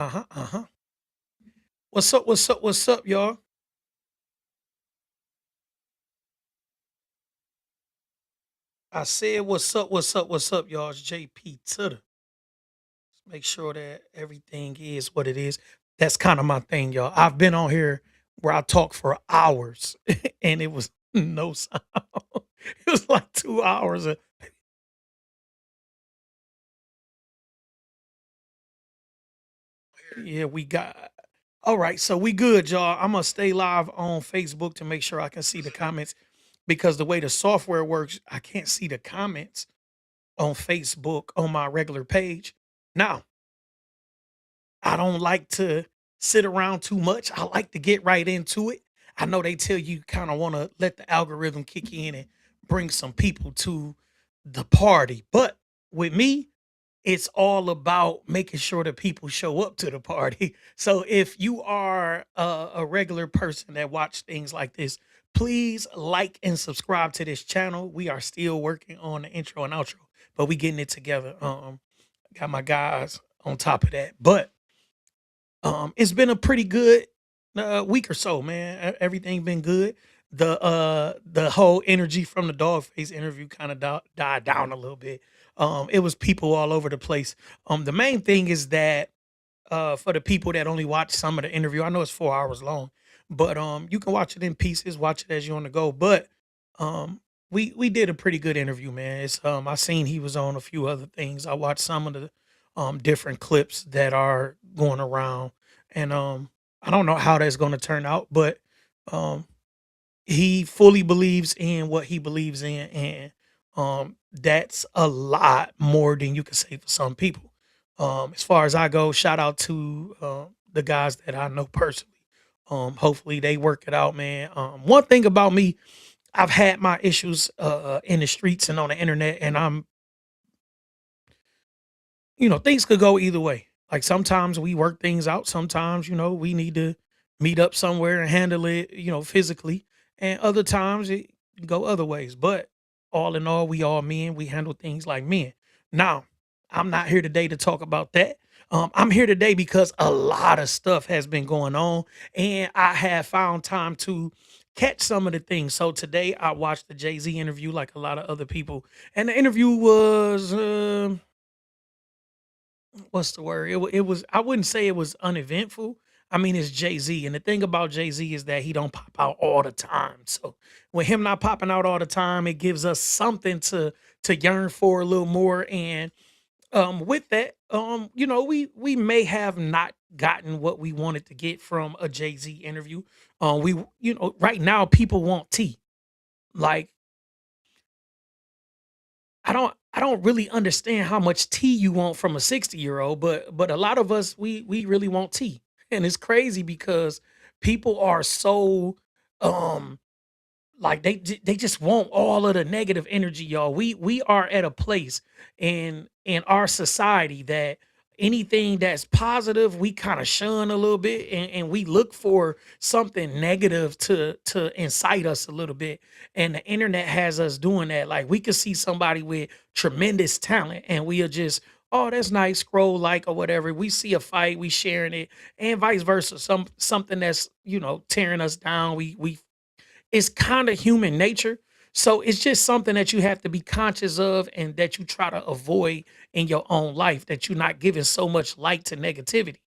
Uh-huh, uh-huh. What's up, what's up, what's up, y'all? I said, what's up, what's up, what's up, y'all? It's JP to the. Make sure that everything is what it is. That's kind of my thing, y'all. I've been on here where I talk for hours and it was no sound. It was like 2 hours. Yeah, we got. All right, so we good, y'all. I'm gonna stay live on Facebook to make sure I can see the comments because the way the software works, I can't see the comments on Facebook on my regular page. Now, I don't like to sit around too much. I like to get right into it. I know they tell you kind of want to let the algorithm kick in and bring some people to the party. But with me, it's all about making sure that people show up to the party. So if you are a regular person that watch things like this, please like and subscribe to this channel. We are still working on the intro and outro, but we getting it together. Got my guys on top of that. But it's been a pretty good week or so, man. Everything been good. The whole energy from the dog face interview kind of died down a little bit. It was people all over the place. The main thing is that for the people that only watch some of the interview, I know it's 4 hours long, but you can watch it in pieces, watch it as you want to go. But um we did a pretty good interview, man. It's I seen he was on a few other things. I watched some of the different clips that are going around, and I don't know how that's going to turn out, but um he fully believes in what he believes in, and that's a lot more than you can say for some people. As far as I go, shout out to the guys that I know personally. Hopefully they work it out, man. One thing about me, I've had my issues in the streets and on the internet, and things could go either way. Like sometimes we work things out, sometimes, we need to meet up somewhere and handle it, physically. And other times it can go other ways. But all in all, we all men, we handle things like men. Now, I'm not here today to talk about that. I'm here today because a lot of stuff has been going on, and I have found time to catch some of the things. So today I watched the Jay-Z interview like a lot of other people. And the interview was what's the word? It was, I wouldn't say it was uneventful. I mean, it's Jay-Z, and the thing about Jay-Z is that he don't pop out all the time. So with him not popping out all the time, it gives us something to yearn for a little more. And with that, we may have not gotten what we wanted to get from a Jay-Z interview. Right now people want tea. Like I don't really understand how much tea you want from a 60-year-old, but a lot of us we really want tea. And it's crazy because people are so um like they just want all of the negative energy, y'all. We are at a place in our society that anything that's positive, we kind of shun a little bit, and we look for something negative to incite us a little bit. And the internet has us doing that. Like we could see somebody with tremendous talent and we'll just, oh, that's nice, scroll like or whatever. We see a fight, we sharing it, and vice versa. Something that's, tearing us down. We It's kind of human nature. So it's just something that you have to be conscious of and that you try to avoid in your own life, that you're not giving so much light to negativity.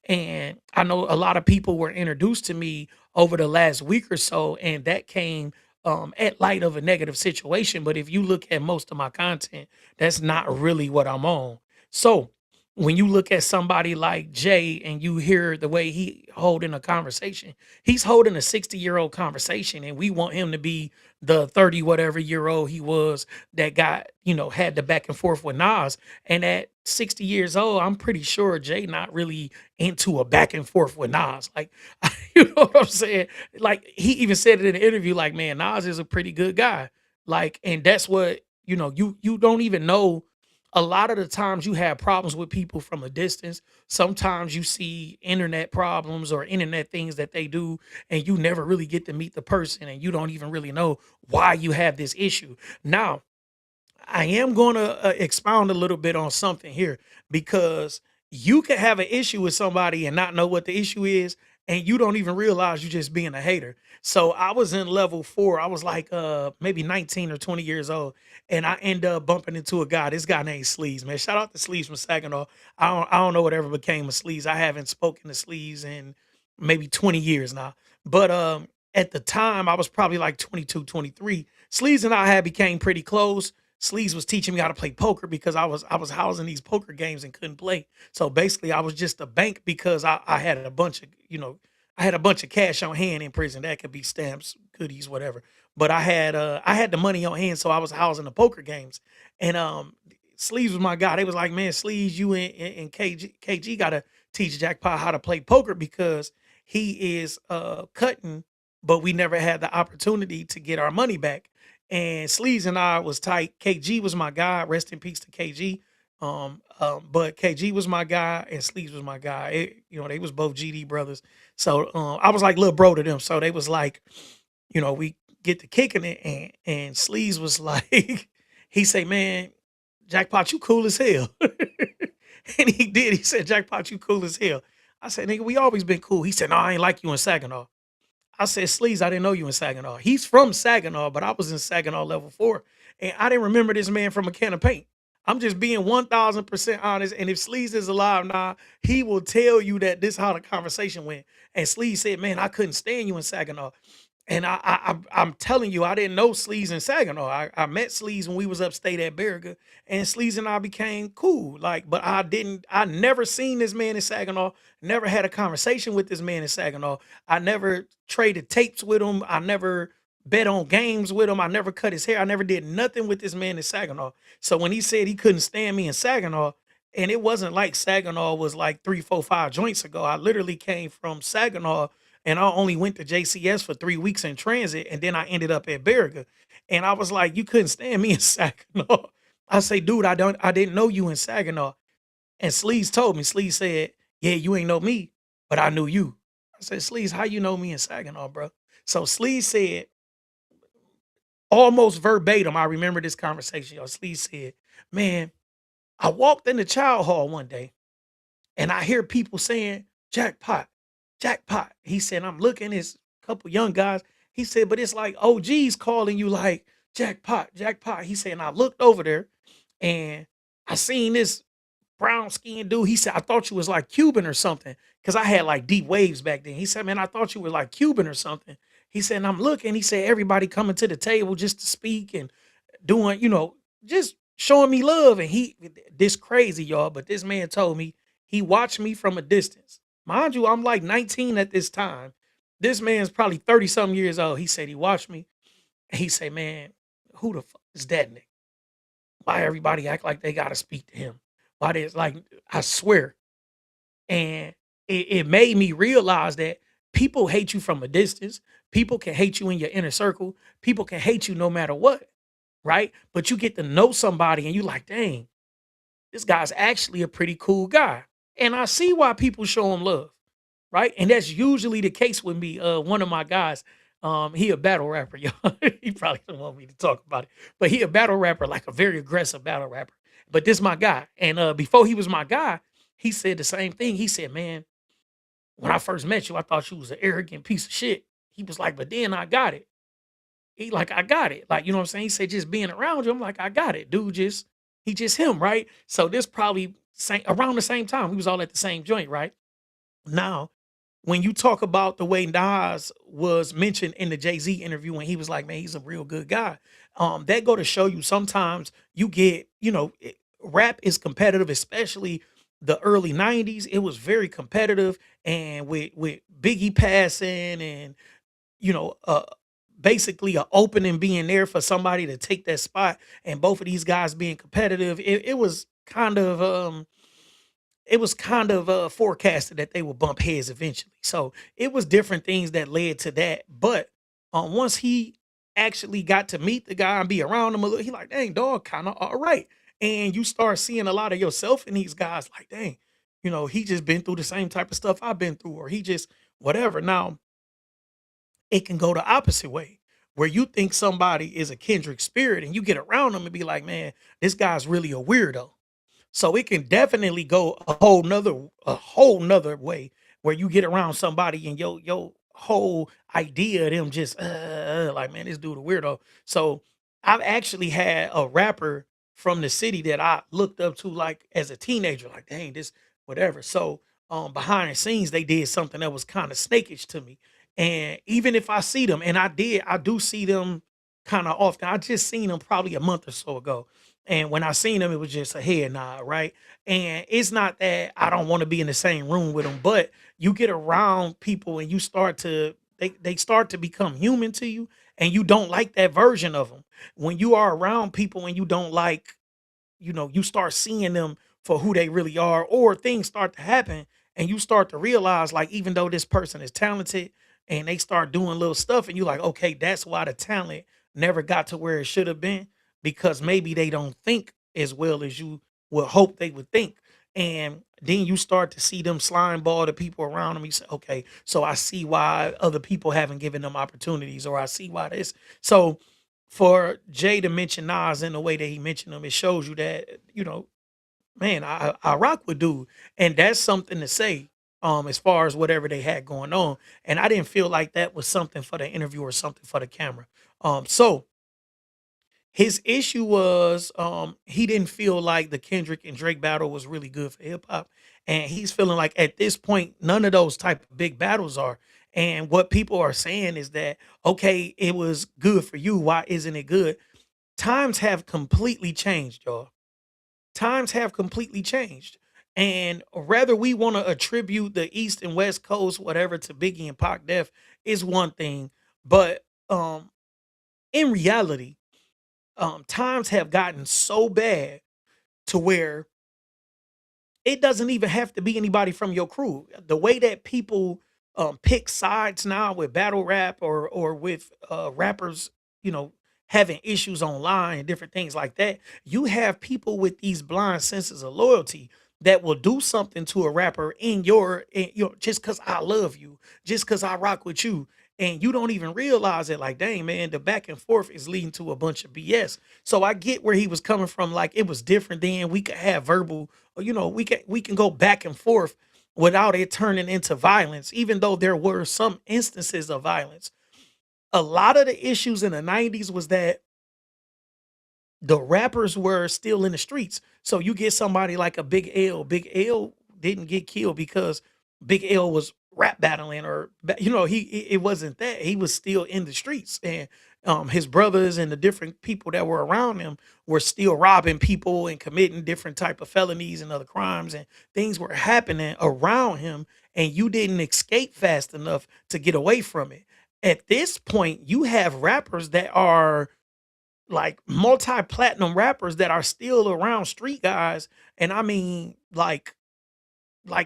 And I know a lot of people were introduced to me over the last week or so, and that came at light of a negative situation. But if you look at most of my content, that's not really what I'm on. So when you look at somebody like Jay and you hear the way he holding a conversation, he's holding a 60-year-old conversation, and we want him to be the 30 whatever year old he was that got, had the back and forth with Nas. And at 60 years old, I'm pretty sure Jay not really into a back and forth with Nas. Like, you know what I'm saying? Like, he even said it in the interview, like, man, Nas is a pretty good guy. Like, and that's what, you don't even know. A lot of the times you have problems with people from a distance. Sometimes you see internet problems or internet things that they do, and you never really get to meet the person, and you don't even really know why you have this issue. Now, I am going to expound a little bit on something here because You can have an issue with somebody and not know what the issue is, and you don't even realize you just being a hater. So I was in level 4. I was like maybe 19 or 20 years old, and I end up bumping into a guy. This guy named Sleeves, man. Shout out to Sleeves from Saginaw. I don't know whatever became of Sleeves. I haven't spoken to Sleeves in maybe 20 years now. But at the time I was probably like 22, 23. Sleeves and I had became pretty close. Sleeves was teaching me how to play poker because I was housing these poker games and couldn't play. So basically, I was just a bank because I had a bunch of, I had a bunch of cash on hand in prison. That could be stamps, goodies, whatever. But I had the money on hand, so I was housing the poker games. And Sleeves was my guy. They was like, man, Sleeves, you and KG gotta teach Jackpot how to play poker because he is cutting, but we never had the opportunity to get our money back. And Sleeves and I was tight. KG was my guy. Rest in peace to KG. But KG was my guy and Sleeves was my guy. They was both GD brothers. So I was like little bro to them. So they was like, we get to kicking it, and Sleeves was like, he say, man, Jackpot, you cool as hell. And he did. He said, Jackpot, you cool as hell. I said, nigga, we always been cool. He said, no, I ain't like you in Saginaw. I said, Sleaze, I didn't know you in Saginaw. He's from Saginaw, but I was in Saginaw level 4. And I didn't remember this man from a can of paint. I'm just being 1000% honest. And if Sleaze is alive now, he will tell you that this how the conversation went. And Sleaze said, man, I couldn't stand you in Saginaw. And I'm telling you, I didn't know Sleaze and Saginaw. I met Sleaze when we was upstate at Berriga, and Sleaze and I became cool. Like, but I never seen this man in Saginaw, never had a conversation with this man in Saginaw. I never traded tapes with him. I never bet on games with him. I never cut his hair. I never did nothing with this man in Saginaw. So when he said he couldn't stand me in Saginaw, and it wasn't like Saginaw was like 3, 4, 5 joints ago. I literally came from Saginaw and I only went to JCS for 3 weeks in transit, and then I ended up at Berriga. And I was like, you couldn't stand me in Saginaw. I say, dude, I didn't know you in Saginaw. And Sleaze told me, Sleaze said, yeah, you ain't know me, but I knew you. I said, Sleaze, how you know me in Saginaw, bro? So Sleaze said, almost verbatim, I remember this conversation. Yo, Sleaze said, man, I walked in the child hall one day and I hear people saying, jackpot, jackpot. He said, I'm looking at this couple young guys. He said, but it's like OG's calling you like jackpot, jackpot. He said, and I looked over there and I seen this brown skinned dude. He said, I thought you was like Cuban or something. Cause I had like deep waves back then. He said, man, I thought you were like Cuban or something. He said, and I'm looking. He said, everybody coming to the table just to speak and doing, just showing me love. And this crazy, y'all, but this man told me he watched me from a distance. Mind you, I'm like 19 at this time. This man's probably 30 something years old. He said he watched me. And he said, man, who the fuck is that nigga? Why everybody act like they gotta speak to him? Why there's like, I swear. And it made me realize that people hate you from a distance. People can hate you in your inner circle. People can hate you no matter what, right? But you get to know somebody and you like, dang, this guy's actually a pretty cool guy. And I see why people show him love, right? And that's usually the case with me. One of my guys, he a battle rapper, y'all. He probably don't want me to talk about it, but he a battle rapper, like a very aggressive battle rapper. But this my guy. And before he was my guy, he said the same thing. He said, man, when I first met you, I thought you was an arrogant piece of shit. He was like, but then I got it. He like, I got it. Like, you know what I'm saying? He said, just being around you, I'm like, I got it. Dude, he just him, right? So this probably around the same time. We was all at the same joint, right? Now, when you talk about the way Nas was mentioned in the Jay-Z interview when he was like, man, he's a real good guy. That go to show you sometimes you get, rap is competitive, especially the early 90s. It was very competitive. And with Biggie passing and you know, uh, basically a opening being there for somebody to take that spot, and both of these guys being competitive, it was kind of forecasted that they would bump heads eventually. So it was different things that led to that. But once he actually got to meet the guy and be around him a little, he like, dang, dog, kind of all right. And you start seeing a lot of yourself in these guys, like, dang, he just been through the same type of stuff I've been through, or he just whatever. Now it can go the opposite way where you think somebody is a kindred spirit and you get around them and be like, man, this guy's really a weirdo. So it can definitely go a whole nother way where you get around somebody and your whole idea of them just like, man, this dude a weirdo. So I've actually had a rapper from the city that I looked up to like as a teenager, like, dang, this whatever. So behind the scenes, they did something that was kind of snakish to me. And even if I see them, and I do see them kind of often. I just seen them probably a month or so ago. And when I seen them, it was just a head nod, right? And it's not that I don't want to be in the same room with them, but you get around people and you start to they start to become human to you, and you don't like that version of them. When you are around people and you don't like, you start seeing them for who they really are, or things start to happen and you start to realize, like, even though this person is talented and they start doing little stuff, and you like, okay, that's why the talent never got to where it should have been, because maybe they don't think as well as you would hope they would think. And then you start to see them slime ball the people around them. You say, okay, so I see why other people haven't given them opportunities, or I see why this. So for Jay to mention Nas in the way that he mentioned him, it shows you that, man, I rock with dude, and that's something to say. As far as whatever they had going on, and I didn't feel like that was something for the interview or something for the camera. So his issue was, he didn't feel like the Kendrick and Drake battle was really good for hip hop, and he's feeling like at this point none of those type of big battles are. And what people are saying is that, okay, it was good for you. Why isn't it good? Times have completely changed, y'all. Times have completely changed. And whether we want to attribute the East and West Coast, whatever, to Biggie and Pac death is one thing. But in reality, times have gotten so bad to where it doesn't even have to be anybody from your crew. The way that people pick sides now with battle rap, or with rappers, you know, having issues online and different things like that, you have people with these blind senses of loyalty that will do something to a rapper in your just because I love you, just because I rock with you. And you don't even realize it, like, dang, man, the back and forth is leading to a bunch of BS. So I get where he was coming from. Like, it was different then. We could have verbal, we can go back and forth without it turning into violence, even though there were some instances of violence. A lot of the issues in the 90s was that the rappers were still in the streets. So you get somebody like a Big L. Big L didn't get killed because Big L was rap battling, or it wasn't that. He was still in the streets, and his brothers and the different people that were around him were still robbing people and committing different type of felonies and other crimes, and things were happening around him, and you didn't escape fast enough to get away from it. At this point, you have rappers that are like multi-platinum rappers that are still around street guys, and I mean, like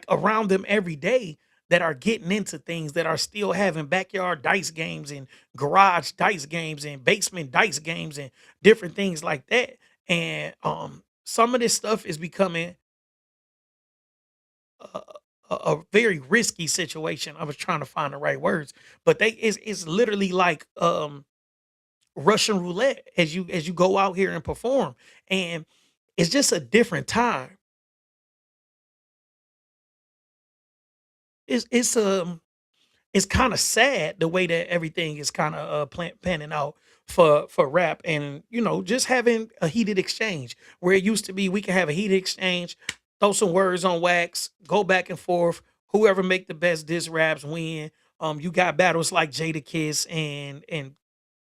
around them every day, that are getting into things, that are still having backyard dice games and garage dice games and basement dice games and different things like that. And some of this stuff is becoming a, a very risky situation. I was trying to find the right words, but it's literally like Russian roulette as you go out here and perform. And it's just a different time. It's it's kind of sad the way that everything is kind of panning out for rap, and just having a heated exchange where it used to be we can have a heated exchange, throw some words on wax, go back and forth, whoever make the best diss raps win. You got battles like Jada Kiss and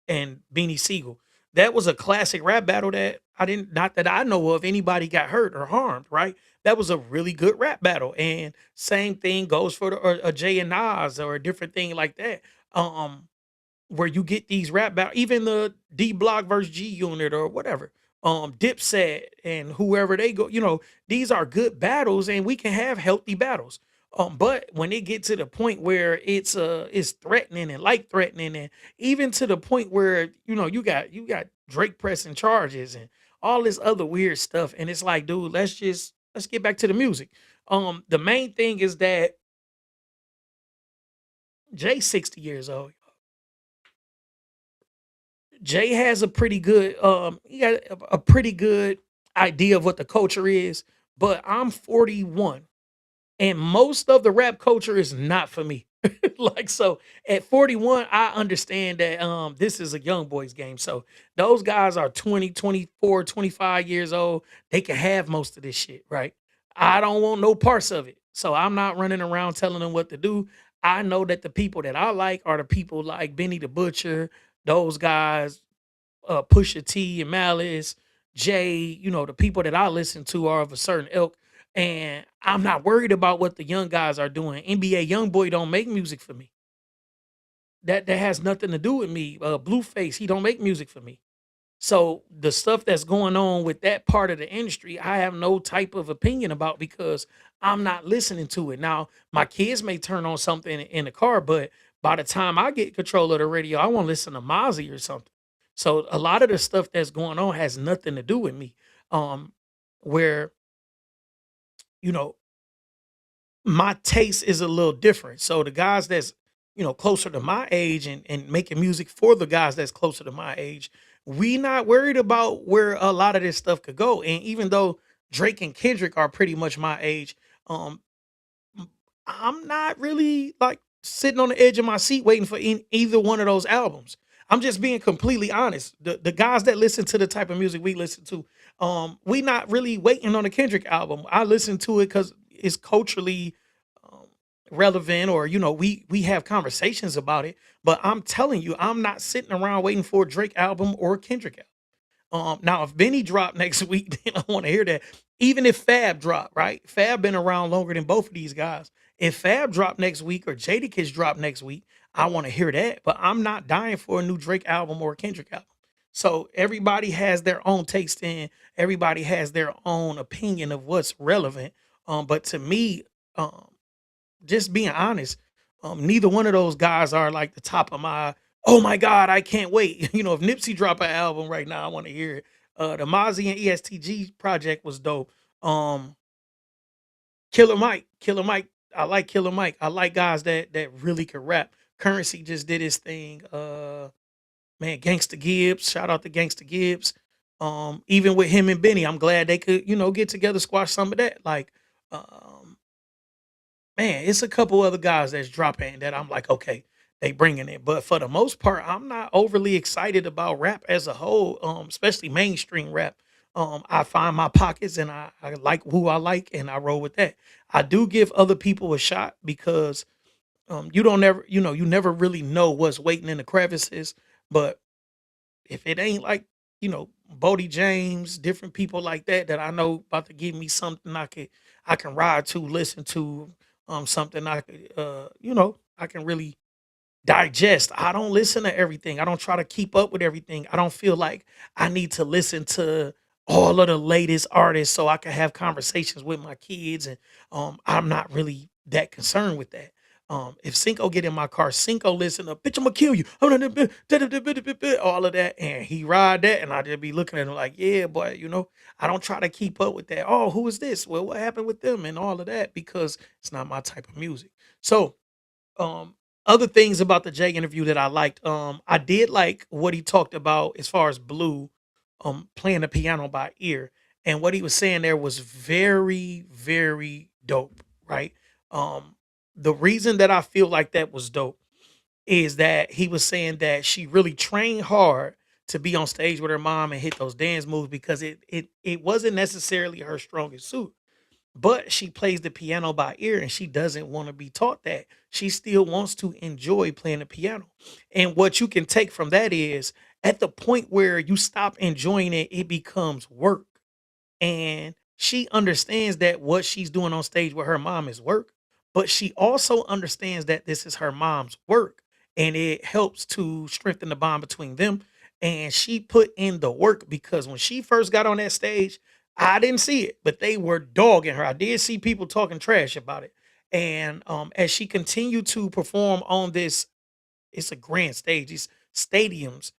Beanie Siegel. That was a classic rap battle that I didn't not that I know of anybody got hurt or harmed, right? That was a really good rap battle. And same thing goes for a Jay and Nas or a different thing like that. Um, where you get these rap battles, even the D Block versus G Unit or whatever, Dipset and whoever they go, these are good battles, and we can have healthy battles. But when it gets to the point where it's threatening and life threatening, and even to the point where you got Drake pressing charges and all this other weird stuff, and it's like, dude, let's get back to the music. The main thing is that Jay's 60 years old. Jay has a pretty good he got a pretty good idea of what the culture is, but I'm 41 and most of the rap culture is not for me. Like so at 41 I understand that this is a young boys game. So those guys are 20, 24, 25 years old. They can have most of this shit, right? I don't want no parts of it. So I'm not running around telling them what to do. I know that the people that I like are the people like Benny the Butcher, those guys, Pusha T and Malice, Jay, the people that I listen to are of a certain ilk. And I'm not worried about what the young guys are doing. NBA Youngboy don't make music for me. That has nothing to do with me. Blueface, he don't make music for me. So the stuff that's going on with that part of the industry, I have no type of opinion about because I'm not listening to it. Now, my kids may turn on something in the car, but by the time I get control of the radio, I want to listen to Mozzie or something. So a lot of the stuff that's going on has nothing to do with me. Um, where you know my taste is a little different. So the guys that's, closer to my age and making music for the guys that's closer to my age, we not worried about where a lot of this stuff could go. And even though Drake and Kendrick are pretty much my age, um, M I'm not really, like, sitting on the edge of my seat waiting for either one of those albums. I'm just being completely honest. The guys that listen to the type of music we listen to, we not really waiting on a Kendrick album. I listen to it because it's culturally, um, relevant or, we have conversations about it, but I'm telling you, I'm not sitting around waiting for a Drake album or a Kendrick album. Now if Benny drop next week, then I want to hear that. Even if Fab drop, right? Fab been around longer than both of these guys. If Fab drop next week or Jadakiss drop next week, I want to hear that. But I'm not dying for a new Drake album or a Kendrick album. So everybody has their own taste in, everybody has their own opinion of what's relevant. But to me, um, just being honest, neither one of those guys are like the top of my, "Oh my god, I can't wait." If Nipsey drop an album right now, I wanna hear it. The Mozzie and ESTG project was dope. Killer Mike, I like Killer Mike. I like guys that really can rap. Currency just did his thing. Man, Gangsta Gibbs, shout out to Gangsta Gibbs. Even with him and Benny, I'm glad they could, get together, squash some of that. Like, um man, it's a couple other guys that's dropping that I'm like, okay, they bringing it. But for the most part, I'm not overly excited about rap as a whole, especially mainstream rap. I find my pockets and I like who I like and I roll with that. I do give other people a shot because you don't never, you never really know what's waiting in the crevices. But if it ain't like, Bodie James, different people like that I know about to give me something I can ride to, listen to, something I could I can really digest. I don't listen to everything. I don't try to keep up with everything. I don't feel like I need to listen to all of the latest artists so I can have conversations with my kids. And I'm not really that concerned with that. If Cinco get in my car, Cinco listen to "Bitch, I'ma kill you," all of that, and he ride that, and I just be looking at him like, yeah, boy, I don't try to keep up with that. Oh, who is this? Well, what happened with them and all of that because it's not my type of music. So um, other things about the Jay interview that I liked, I did like what he talked about as far as Blue, playing the piano by ear, and what he was saying there was very, very dope, right? Um, the reason that I feel like that was dope is that he was saying that she really trained hard to be on stage with her mom and hit those dance moves because it wasn't necessarily her strongest suit, but she plays the piano by ear and she doesn't want to be taught that. She still wants to enjoy playing the piano. And what you can take from that is at the point where you stop enjoying it, it becomes work. And she understands that what she's doing on stage with her mom is work, but she also understands that this is her mom's work and it helps to strengthen the bond between them. And she put in the work because when she first got on that stage, I didn't see it, but they were dogging her. I did see people talking trash about it. And as she continued to perform on this, it's a grand stage, these stadiums,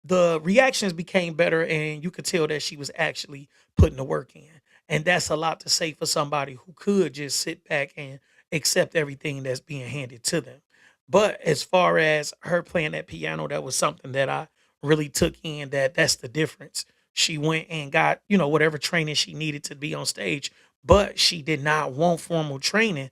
the reactions became better and you could tell that she was actually putting the work in. And that's a lot to say for somebody who could just sit back and accept everything that's being handed to them. But as far as her playing that piano, that was something that I really took in, that's the difference. She went and got, whatever training she needed to be on stage, but she did not want formal training,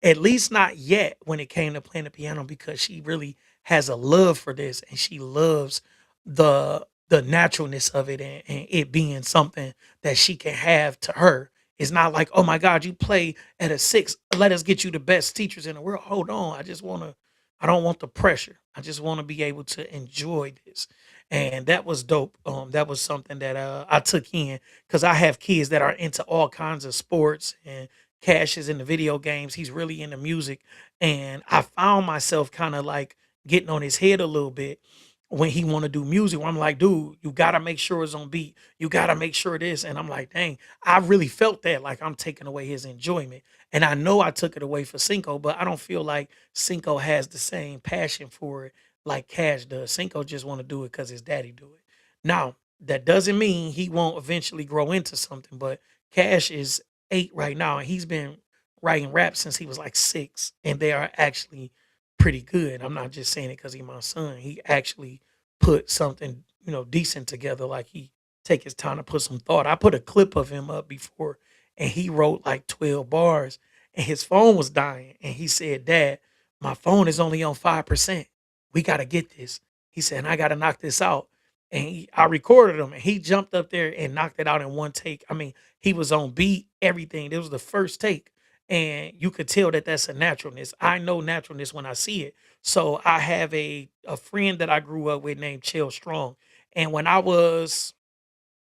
at least not yet when it came to playing the piano, because she really has a love for this and she loves the naturalness of it, and it being something that she can have to her. It's not like, oh my God, you play at a six. Let us get you the best teachers in the world. Hold on. I don't want the pressure. I just want to be able to enjoy this. And that was dope. That was something that I took in because I have kids that are into all kinds of sports, and Cash is into video games. He's really into music. And I found myself kind of like getting on his head a little bit when he want to do music. Where I'm like, dude, you gotta make sure it's on beat. You gotta make sure this. And I'm like, dang, I really felt that like I'm taking away his enjoyment. And I know I took it away for Cinco, but I don't feel like Cinco has the same passion for it like Cash does. Cinco just want to do it because his daddy do it. Now, that doesn't mean he won't eventually grow into something, but Cash is 8 right now, and he's been writing rap since he was like 6, and they are actually pretty good. I'm not just saying it because he's my son. He actually put something, decent together. Like he take his time to put some thought. I put a clip of him up before, and he wrote like 12 bars, and his phone was dying. And he said, Dad, my phone is only on 5%. We got to get this. He said, and I got to knock this out. And I recorded him, and he jumped up there and knocked it out in one take. I mean, he was on beat, everything. It was the first take, and you could tell that that's a naturalness. I know naturalness when I see it. So I have a friend that I grew up with named Chill Strong, and when I was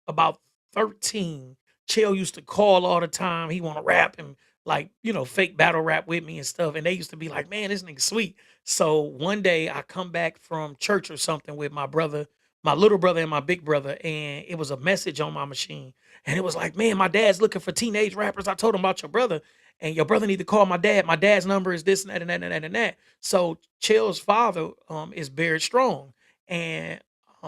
about 13, Chill used to call all the time. He want to rap and like, fake battle rap with me and stuff. And they used to be like, man, this nigga sweet. So one day I come back from church or something with my brother, my little brother and my big brother, and it was a message on my machine. And it was like, man, my dad's looking for teenage rappers. I told him about your brother, and your brother need to call my dad. My dad's number is this and that and that and that and that. So Chill's father is Barrett Strong. And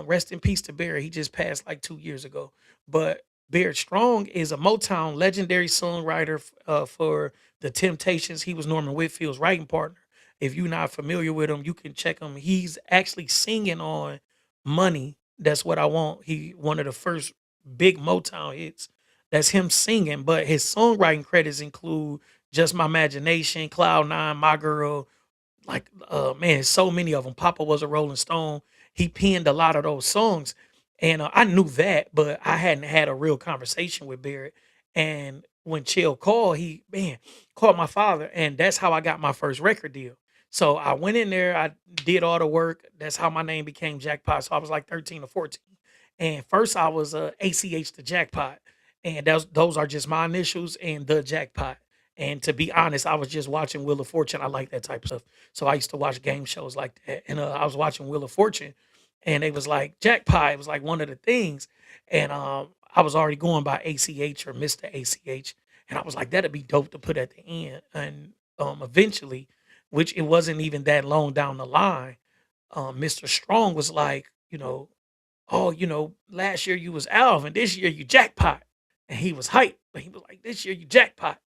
rest in peace to Barrett. He just passed like 2 years ago. But Barrett Strong is a Motown legendary songwriter for the Temptations. He was Norman Whitfield's writing partner. If you're not familiar with him, you can check him. He's actually singing on "Money." That's what I want. He one of the first big Motown hits. That's him singing, but his songwriting credits include "Just My Imagination," "Cloud Nine," "My Girl," like, man, so many of them. Papa Was a Rolling Stone. He penned a lot of those songs, and, I knew that, but I hadn't had a real conversation with Barrett, and when Chill called, he, man, called my father, and that's how I got my first record deal. So I went in there, I did all the work. That's how my name became Jackpot, so I was like 13 or 14, and first I was, ACH the Jackpot, and those are just my initials and the Jackpot, and to be honest, I was just watching Wheel of Fortune. I like that type of stuff. So I used to watch game shows like that. And I was watching Wheel of Fortune, and it was like Jackpot. It was like one of the things. And I was already going by ACH or Mr. ACH. And I was like, that'd be dope to put at the end. And eventually, which it wasn't even that long down the line, Mr. Strong was like, oh, last year you was Alvin, this year you Jackpot. And he was hyped, but he was like, this year you Jackpot.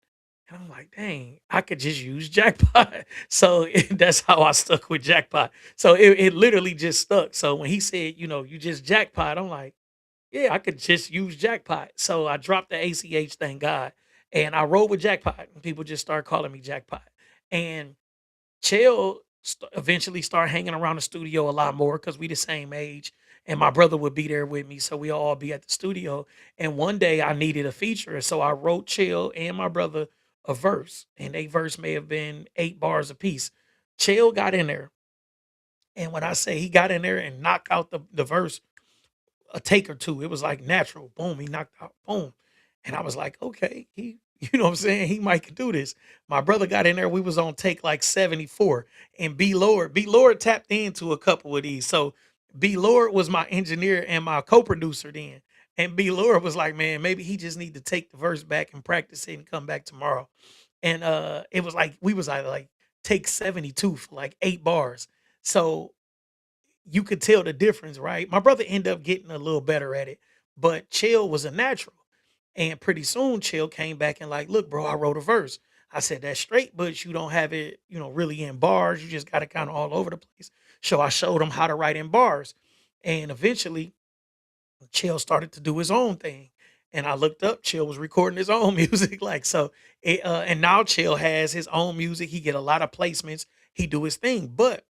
And I'm like, dang, I could just use Jackpot. So that's how I stuck with Jackpot. So it literally just stuck. So when he said, you just Jackpot, I'm like, yeah, I could just use Jackpot. So I dropped the ACH, thank God. And I rolled with Jackpot. And people just started calling me Jackpot. And Chael eventually started hanging around the studio a lot more because we the same age, and my brother would be there with me, so we all be at the studio. And one day I needed a feature, so I wrote Chael and my brother a verse, and a verse may have been 8 bars apiece. Chael got in there, and when I say he got in there and knocked out the verse, a take or two. It was like natural. Boom, he knocked out. Boom. And I was like, okay, he, you know what I'm saying? He might could do this. My brother got in there. We was on take like 74. And B Lord tapped into a couple of these. So B Lord was my engineer and my co-producer then. And B Lord was like, man, maybe he just need to take the verse back and practice it and come back tomorrow. And it was like we was like take 72 for like 8 bars. So you could tell the difference, right? My brother ended up getting a little better at it, but Chill was a natural. And pretty soon Chill came back and like, look, bro, I wrote a verse. I said that's straight, but you don't have it, really in bars. You just got it kind of all over the place. So I showed him how to write in bars. And eventually Chill started to do his own thing. And I looked up, Chill was recording his own music. Like, so and now Chill has his own music. He get a lot of placements. He do his thing. But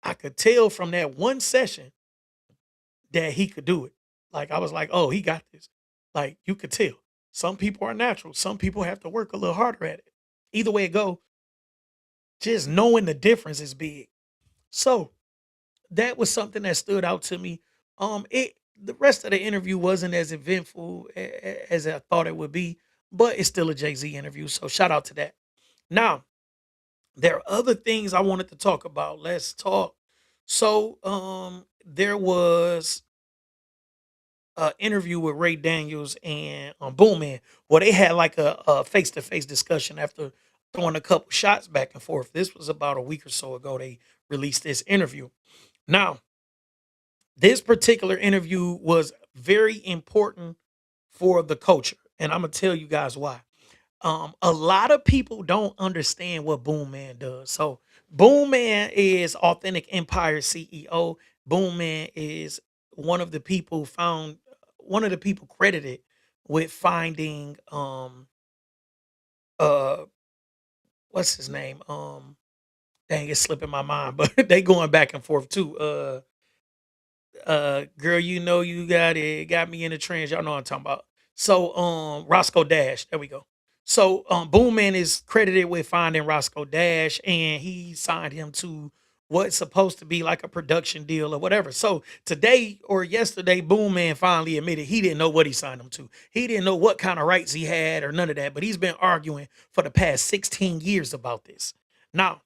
I could tell from that one session that he could do it. Like I was like, oh, he got this. Like you could tell. Some people are natural. Some people have to work a little harder at it. Either way it go, just knowing the difference is big. So that was something that stood out to me. It the rest of the interview wasn't as eventful as I thought it would be, but it's still a Jay Z interview. So shout out to that. Now there are other things I wanted to talk about. Let's talk. So there was an interview with Ray Daniels and Boomman, where they had like a face to face discussion after throwing a couple shots back and forth. This was about a week or so ago. They released this interview. Now, this particular interview was very important for the culture, and I'm gonna tell you guys why. A lot of people don't understand what Boom Man does. So Boom Man is Authentic Empire CEO. Boom Man is one of the people found one of the people credited with finding uh what's his name? Dang, it's slipping my mind, but they going back and forth too. Girl, you know you got it, got me in the trance. Y'all know what I'm talking about. So, Roscoe Dash, there we go. So, Boom Man is credited with finding Roscoe Dash, and he signed him to what's supposed to be like a production deal or whatever. So today or yesterday, Boom Man finally admitted he didn't know what he signed him to. He didn't know what kind of rights he had or none of that. But he's been arguing for the past 16 years about this. Now,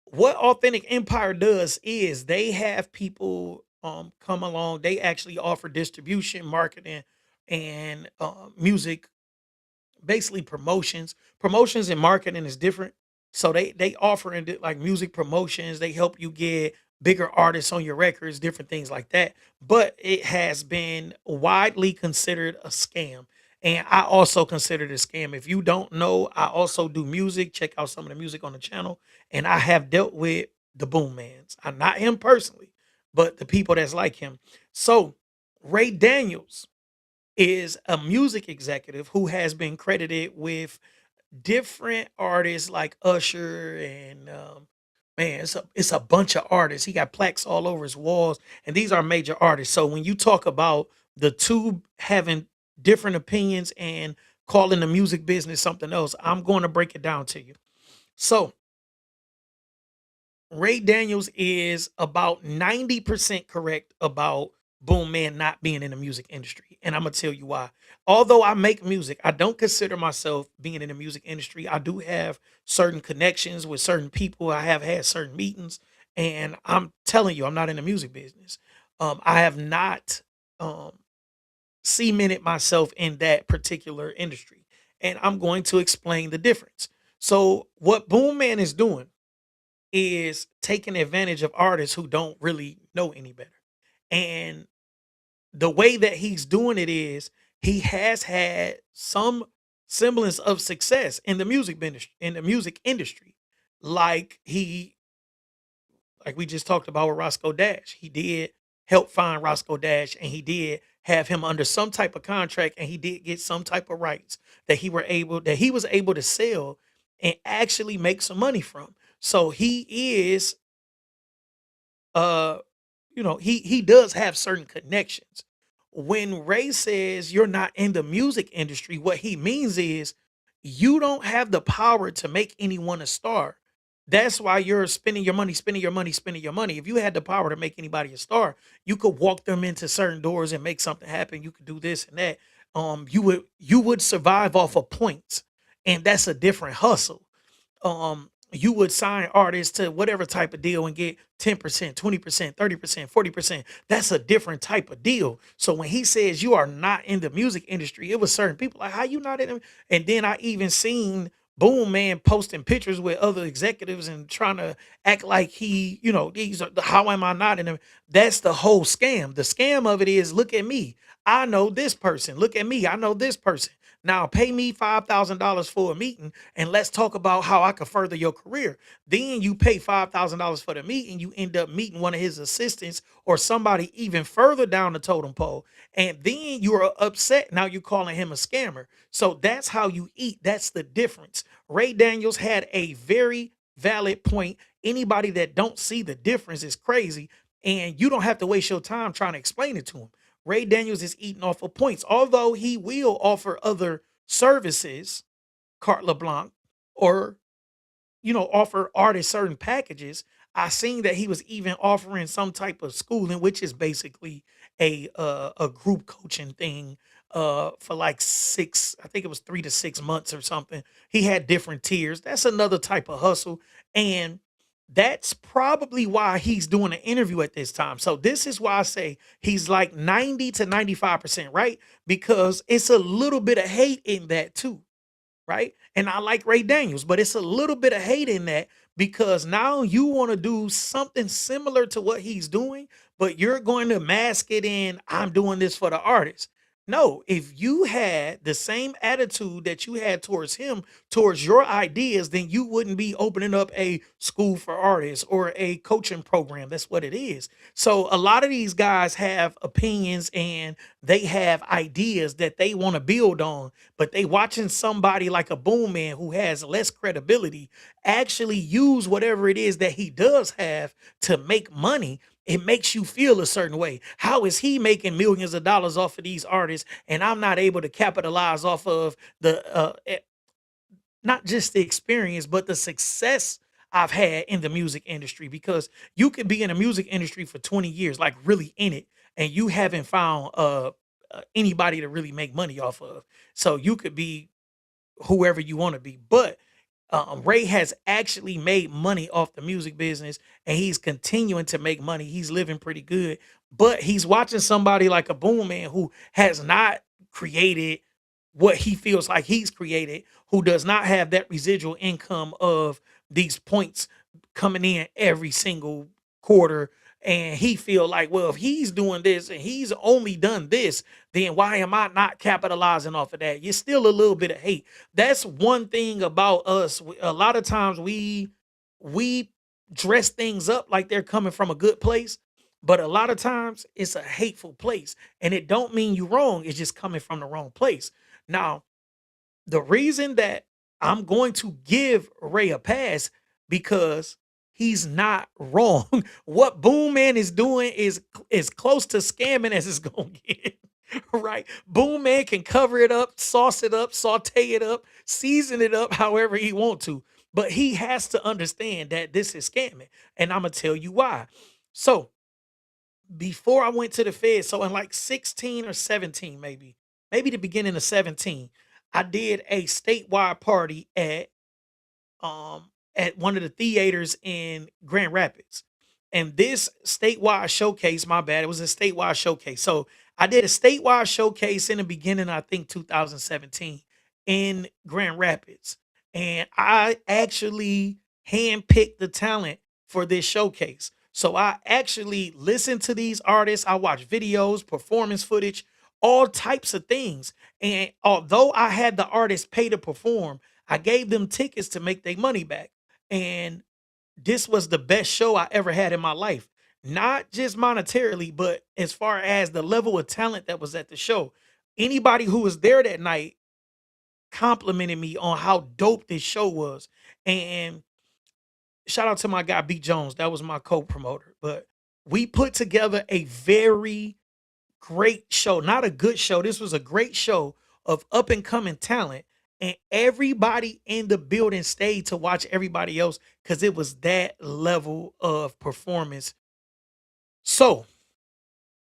what Authentic Empire does is they have people come along. They actually offer distribution, marketing, and music, basically promotions. Promotions and marketing is different. So they offer like music promotions. They help you get bigger artists on your records, different things like that. But it has been widely considered a scam. And I also consider it a scam. If you don't know, I also do music. Check out some of the music on the channel. And I have dealt with the Boom Mans. I'm not him personally, but the people that's like him. So Ray Daniels is a music executive who has been credited with different artists like Usher and man, it's a bunch of artists. He got plaques all over his walls, and these are major artists. So when you talk about the two having different opinions and calling the music business something else, I'm going to break it down to you. So Ray Daniels is about 90% correct about Boom Man not being in the music industry. And I'm going to tell you why. Although I make music, I don't consider myself being in the music industry. I do have certain connections with certain people. I have had certain meetings. And I'm telling you, I'm not in the music business. I have not um, cemented myself in that particular industry. And I'm going to explain the difference. So, what Boom Man is doing is taking advantage of artists who don't really know any better. And the way that he's doing it is he has had some semblance of success in the music industry. Like he like we just talked about with Roscoe Dash. He did help find Roscoe Dash and he did have him under some type of contract and he did get some type of rights that he was able to sell and actually make some money from. So he is uh he does have certain connections. When Ray says you're not in the music industry, what he means is you don't have the power to make anyone a star. That's why you're spending your money, spending your money, spending your money. If you had the power to make anybody a star, you could walk them into certain doors and make something happen. You could do this and that. You would survive off of points, and that's a different hustle. You would sign artists to whatever type of deal and get 10%, 20%, 30%, 40%. That's a different type of deal. So when he says you are not in the music industry, it was certain people like, how you not in? And then I even seen Boom Man posting pictures with other executives and trying to act like these are how am I not in them? That's the whole scam. The scam of it is look at me. I know this person. Look at me. I know this person. Now pay me $5,000 for a meeting and let's talk about how I can further your career. Then you pay $5,000 for the meeting, you end up meeting one of his assistants or somebody even further down the totem pole, and then you're upset. Now you're calling him a scammer. So that's how you eat. That's the difference. Ray Daniels had a very valid point. Anybody that don't see the difference is crazy, and you don't have to waste your time trying to explain it to him. Ray Daniels is eating off of points, although he will offer other services, carte LeBlanc, or offer artists certain packages. I seen that he was even offering some type of schooling, which is basically a group coaching thing for like I think it was 3 to 6 months or something. He had different tiers. That's another type of hustle. And that's probably why he's doing an interview at this time. So this is why I say he's like 90 to 95% right, because it's a little bit of hate in that too, right? And I like Ray Daniels, but it's a little bit of hate in that because now you want to do something similar to what he's doing, but you're going to mask it in, I'm doing this for the artist. No, if you had the same attitude that you had towards him, towards your ideas, then you wouldn't be opening up a school for artists or a coaching program. That's what it is. So a lot of these guys have opinions and they have ideas that they want to build on, but they watching somebody like a Boom Man who has less credibility actually use whatever it is that he does have to make money. It makes you feel a certain way. How is he making millions of dollars off of these artists and I'm not able to capitalize off of the not just the experience but the success I've had in the music industry? Because you could be in the music industry for 20 years, like really in it, and you haven't found anybody to really make money off of. So you could be whoever you want to be. But Ray has actually made money off the music business and he's continuing to make money. He's living pretty good, but he's watching somebody like a Boom Man who has not created what he feels like he's created, who does not have that residual income of these points coming in every single quarter. And he feel like, well, if he's doing this and he's only done this, then why am I not capitalizing off of that? You're still a little bit of hate. That's one thing about us. A lot of times we dress things up like they're coming from a good place, but a lot of times it's a hateful place. And it don't mean you wrong. It's just coming from the wrong place. Now, the reason that I'm going to give Ray a pass because he's not wrong. What Boom Man is doing is close to scamming as it's gonna get. Right? Boom Man can cover it up, sauce it up, saute it up, season it up however he want to. But he has to understand that this is scamming. And I'm gonna tell you why. So before I went to the Fed, so in like 16 or 17, maybe the beginning of 17, I did a statewide party at one of the theaters in Grand Rapids. And this statewide showcase, my bad, it was a statewide showcase. So I did a statewide showcase in the beginning, I think 2017 in Grand Rapids. And I actually handpicked the talent for this showcase. So I actually listened to these artists, I watched videos, performance footage, all types of things. And although I had the artists pay to perform, I gave them tickets to make their money back. And this was the best show I ever had in my life. Not just monetarily, but as far as the level of talent that was at the show. Anybody who was there that night complimented me on how dope this show was. And shout out to my guy B Jones. That was my co-promoter. But we put together a very great show, not a good show. This was a great show of up and coming talent. And everybody in the building stayed to watch everybody else because it was that level of performance. So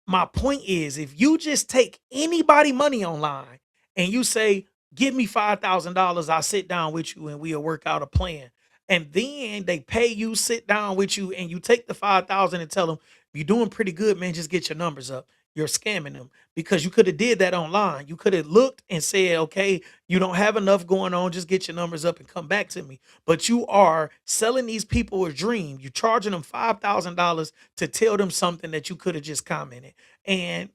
my point is, if you just take anybody money online and you say, give me $5,000, I'll sit down with you and we'll work out a plan. And then they pay you, sit down with you, and you take the 5,000 and tell them, you're doing pretty good, man. Just get your numbers up. You're scamming them because you could have did that online. You could have looked and said, okay, you don't have enough going on. Just get your numbers up and come back to me. But you are selling these people a dream. You're charging them $5,000 to tell them something that you could have just commented. And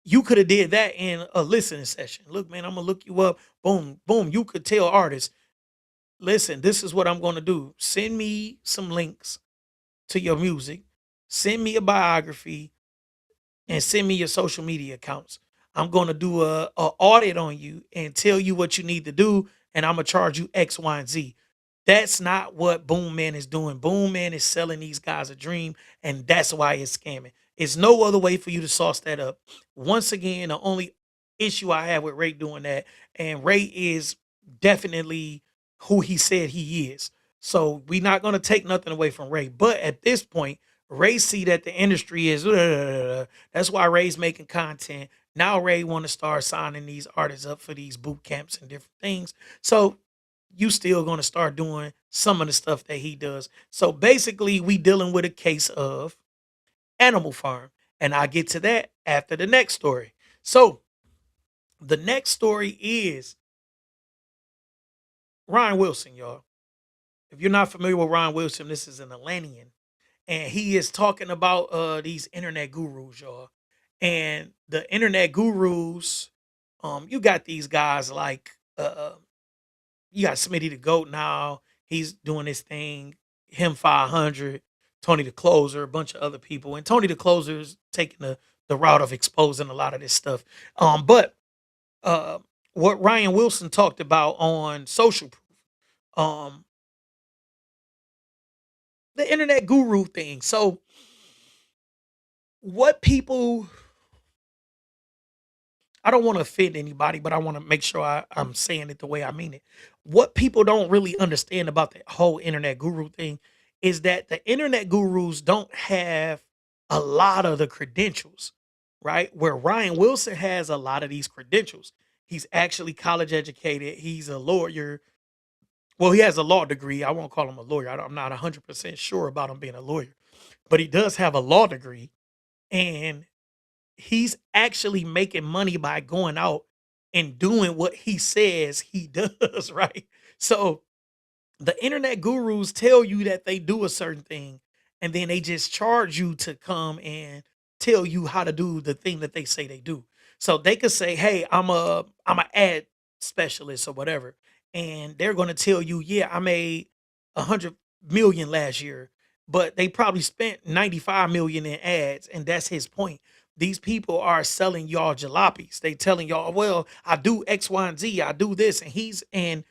You could have did that in a listening session. Look, man, I'm gonna look you up. Boom, boom. You could tell artists, listen, this is what I'm gonna do. Send me some links to your music. Send me a biography and send me your social media accounts. I'm going to do a audit on you and tell you what you need to do, and I'm gonna charge you X, Y, and Z. That's not what Boom Man is doing. Boom Man is selling these guys a dream, and that's why it's scamming. It's no other way for you to sauce that up. Once again, the only issue I have with Ray doing that, and Ray is definitely who he said he is. So we're not gonna take nothing away from Ray. But at this point, Ray see that the industry is that's why Ray's making content. Now Ray want to start signing these artists up for these boot camps and different things. So you still going to start doing some of the stuff that he does. So basically, we dealing with a case of Animal Farm, and I get to that after the next story. So the next story is Ryan Wilson, y'all. If you're not familiar with Ryan Wilson, this is an Atlantean, and he is talking about these internet gurus, y'all. And the internet gurus, you got these guys like you got Smitty the Goat now. He's doing this thing, him 500, Tony the Closer, a bunch of other people. And Tony the Closer is taking the route of exposing a lot of this stuff. But uh what Ryan Wilson talked about on social proof, um, the internet guru thing. So what people, I don't want to offend anybody, but I want to make sure I'm saying it the way I mean it. What people don't really understand about the whole internet guru thing is that the internet gurus don't have a lot of the credentials, right? Where Ryan Wilson has a lot of these credentials. He's actually college educated. He's a lawyer. Well, he has a law degree. I won't call him a lawyer. I'm not 100% sure about him being a lawyer, but he does have a law degree. And he's actually making money by going out and doing what he says he does, right? So the internet gurus tell you that they do a certain thing, and then they just charge you to come and tell you how to do the thing that they say they do. So they could say, hey, I'm a ad specialist or whatever, and they're going to tell you, yeah, I made 100 million last year, but they probably spent 95 million in ads, and that's his point. These people are selling y'all jalopies. They telling y'all, well, I do X, Y, and Z, I do this, and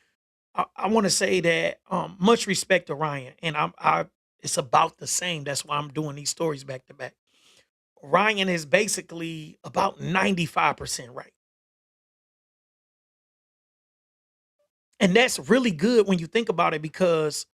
I want to say that much respect to Ryan, and I it's about the same. That's why I'm doing these stories back to back. Ryan is basically about 95% right. And that's really good when you think about it because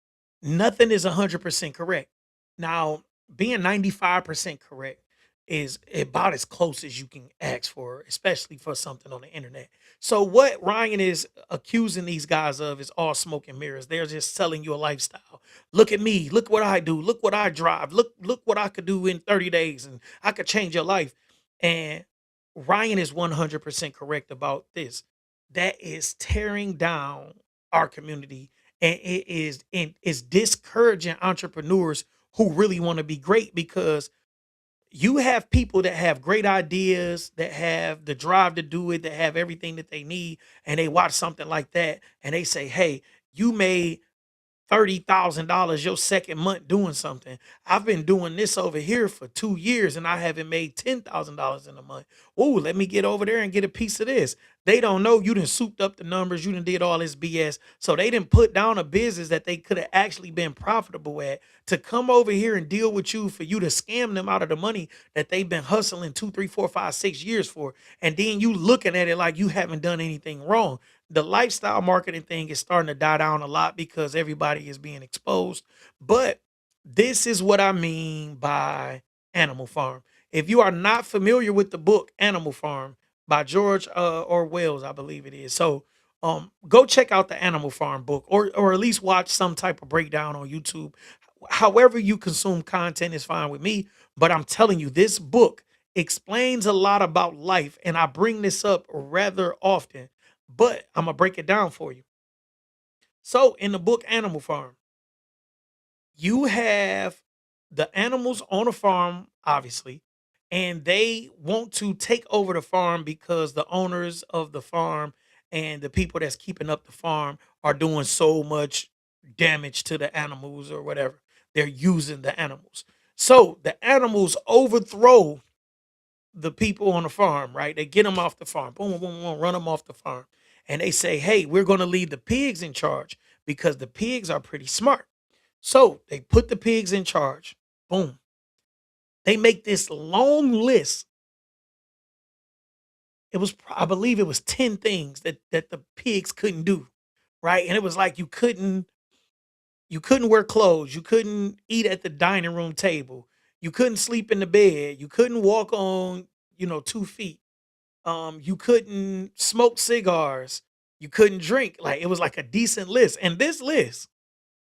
nothing is 100% correct. Now, being 95% correct is about as close as you can ask for, especially for something on the internet. So, what Ryan is accusing these guys of is all smoke and mirrors. They're just selling you a lifestyle. Look at me. Look what I do. Look what I drive. Look what I could do in 30 days and I could change your life. And Ryan is 100% correct about this. That is tearing down our community, and it's discouraging entrepreneurs who really want to be great because you have people that have great ideas, that have the drive to do it, that have everything that they need, and they watch something like that and they say, hey, you made $30,000 your second month doing something. I've been doing this over here for 2 years and I haven't made $10,000 in a month. Oh, let me get over there and get a piece of this. They don't know you done souped up the numbers. You done did all this BS. So they didn't put down a business that they could have actually been profitable at to come over here and deal with you for you to scam them out of the money that they've been hustling 2, 3, 4, 5, 6 years for. And then you looking at it like you haven't done anything wrong. The lifestyle marketing thing is starting to die down a lot because everybody is being exposed. But this is what I mean by Animal Farm. If you are not familiar with the book Animal Farm by George Orwell's, I believe it is. So go check out the Animal Farm book or at least watch some type of breakdown on YouTube. However you consume content is fine with me, but I'm telling you, this book explains a lot about life, and I bring this up rather often, but I'm gonna break it down for you. So in the book Animal Farm, you have the animals on a farm, obviously, and they want to take over the farm because the owners of the farm and the people that's keeping up the farm are doing so much damage to the animals or whatever. They're using the animals. So the animals overthrow the people on the farm, right? They get them off the farm, boom, boom, boom, boom, run them off the farm. And they say, hey, we're going to leave the pigs in charge because the pigs are pretty smart. So they put the pigs in charge. Boom. They make this long list. It was, I believe it was 10 things that the pigs couldn't do, right? And it was like you couldn't wear clothes, you couldn't eat at the dining room table, you couldn't sleep in the bed, you couldn't walk on, 2 feet. You couldn't smoke cigars, you couldn't drink. Like, it was like a decent list. And this list